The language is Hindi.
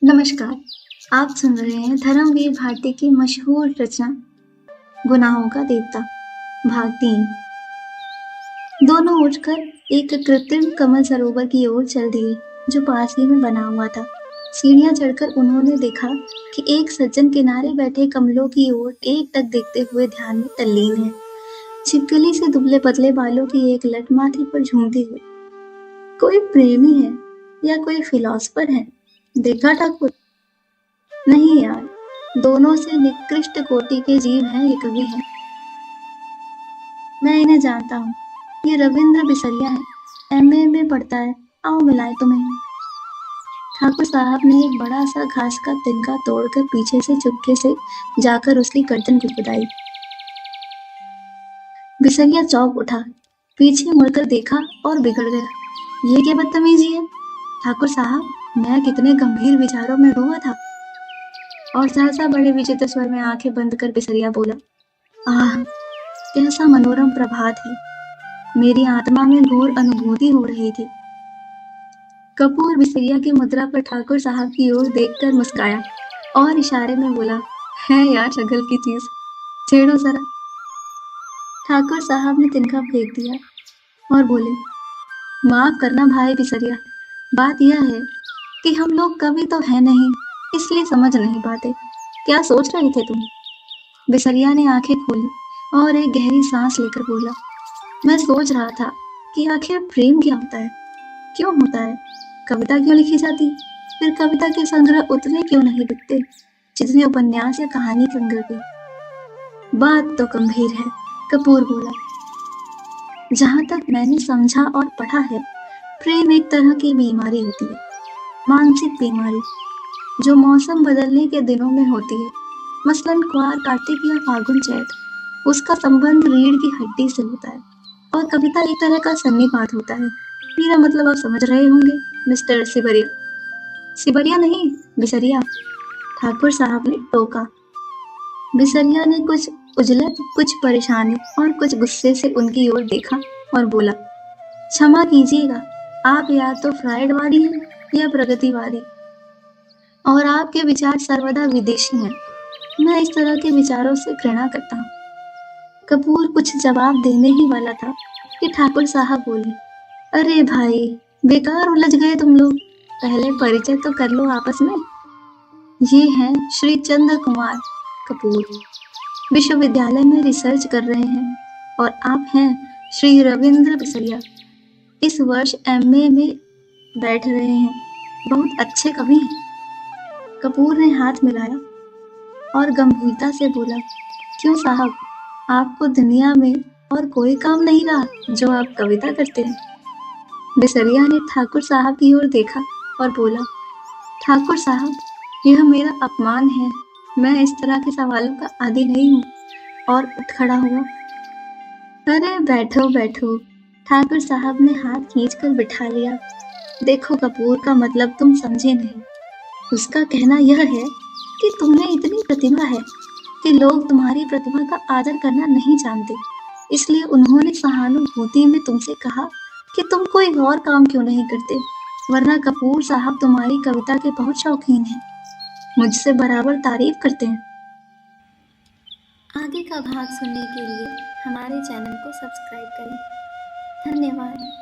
नमस्कार। आप सुन रहे हैं धर्मवीर भारती की मशहूर रचना गुनाहों का देवता भाग 3। दोनों उठकर एक कृत्रिम कमल सरोवर की ओर चल दिए जो पास ही में बना हुआ था। सीढ़ियां चढ़कर उन्होंने देखा कि एक सज्जन किनारे बैठे कमलों की ओर एकटक देखते हुए ध्यान में तल्लीन है। छिपकली से दुबले पतले बालों की एक लट माथे पर झूमती हुई। कोई प्रेमी है या कोई फिलोसफर है? देखा ठाकुर? नहीं यार, दोनों से निकृष्ट कोटि के जीव हैं ये कवि हैं। मैं इन्हें जानता हूँ। ये रविंद्र बिसरिया है, एमए में पढ़ता है। आओ मिलाए तुम्हें। ठाकुर साहब ने एक बड़ा सा घास का तिनका तोड़कर पीछे से चुपके से जाकर उसकी गर्दन गुदगुदाई। बिसरिया चौंक उठा, पीछे मुड़कर देखा और बिगड़ गया। ये क्या बदतमीजी है? ठाकुर साहब, मैं कितने गंभीर विचारों में डूबा था। और सहसा बड़े विचित्र स्वर में आंखें बंद कर बिसरिया बोला, आह, कैसा मनोरम प्रभात है। मेरी आत्मा में घोर अनुभूति हो रही थी। कपूर बिसरिया की मुद्रा पर ठाकुर साहब की ओर देखकर मुस्काया और इशारे में बोला, है यार शगल की चीज, छेड़ो जरा। ठाकुर साहब ने तिनका फेंक दिया और बोले, माफ करना भाई बिसरिया, बात यह है कि हम लोग कवि तो है नहीं, इसलिए समझ नहीं पाते। क्या सोच रहे थे तुम? बिसरिया ने आंखें खोली और एक गहरी सांस लेकर बोला, मैं सोच रहा था कि आखिर प्रेम क्या होता है, क्यों होता है, कविता क्यों लिखी जाती, फिर कविता के संग्रह उतने क्यों नहीं बिकते जितने उपन्यास या कहानी संग्रह के। बात तो गंभीर है, कपूर बोला। जहां तक मैंने समझा और पढ़ा है, प्रेम एक तरह की बीमारी होती है, मानसिक बीमारी, जो मौसम बदलने के दिनों में होती है, मसलन क्वार, कार्तिक या फागुन, चैत। उसका संबंध रीढ़ की हड्डी से होता है और कविता एक तरह का सन्निपात होता है। मेरा मतलब आप समझ रहे होंगे मिस्टर सिबरिया। सिबरिया नहीं, बिसरिया, ठाकुर साहब ने टोका। बिसरिया ने कुछ उजलत, कुछ परेशानी और कुछ गुस्से से उनकी ओर देखा और बोला, क्षमा कीजिएगा, आप या तो फ्राइडवादी हैं या प्रगतिवादी, और आपके विचार सर्वदा विदेशी हैं। मैं इस तरह के विचारों से घृणा करता हूँ। कपूर कुछ जवाब देने ही वाला था कि ठाकुर साहब बोले, अरे भाई, बेकार उलझ गए तुम लोग, पहले परिचय तो कर लो आपस में। ये हैं श्री चंद्र कुमार कपूर, विश्वविद्यालय में रिसर्च कर रहे हैं, और आप हैं श्री रविंद्र बिसरिया, इस वर्ष एमए में बैठ रहे हैं, बहुत अच्छे कवि हैं। कपूर ने हाथ मिलाया और गंभीरता से बोला, क्यों साहब, आपको दुनिया में और कोई काम नहीं रहा जो आप कविता करते हैं? बिसरिया ने ठाकुर साहब की ओर देखा और बोला, ठाकुर साहब, यह मेरा अपमान है, मैं इस तरह के सवालों का आदी नहीं हूँ। और उठ खड़ा हुआ। अरे बैठो बैठो, ठाकुर साहब ने हाथ खींचकर बिठा लिया। देखो कपूर का मतलब तुम समझे नहीं। उसका कहना यह है कि तुम्हें इतनी प्रतिभा है कि लोग तुम्हारी प्रतिभा का आदर करना नहीं जानते, इसलिए उन्होंने सहानुभूति में तुमसे कहा कि तुम कोई और काम क्यों नहीं करते, वरना कपूर साहब तुम्हारी कविता के बहुत शौकीन हैं, मुझसे बराबर तारीफ करते हैं। आगे का भाग सुनने के लिए हमारे चैनल को सब्सक्राइब करें। धन्यवाद।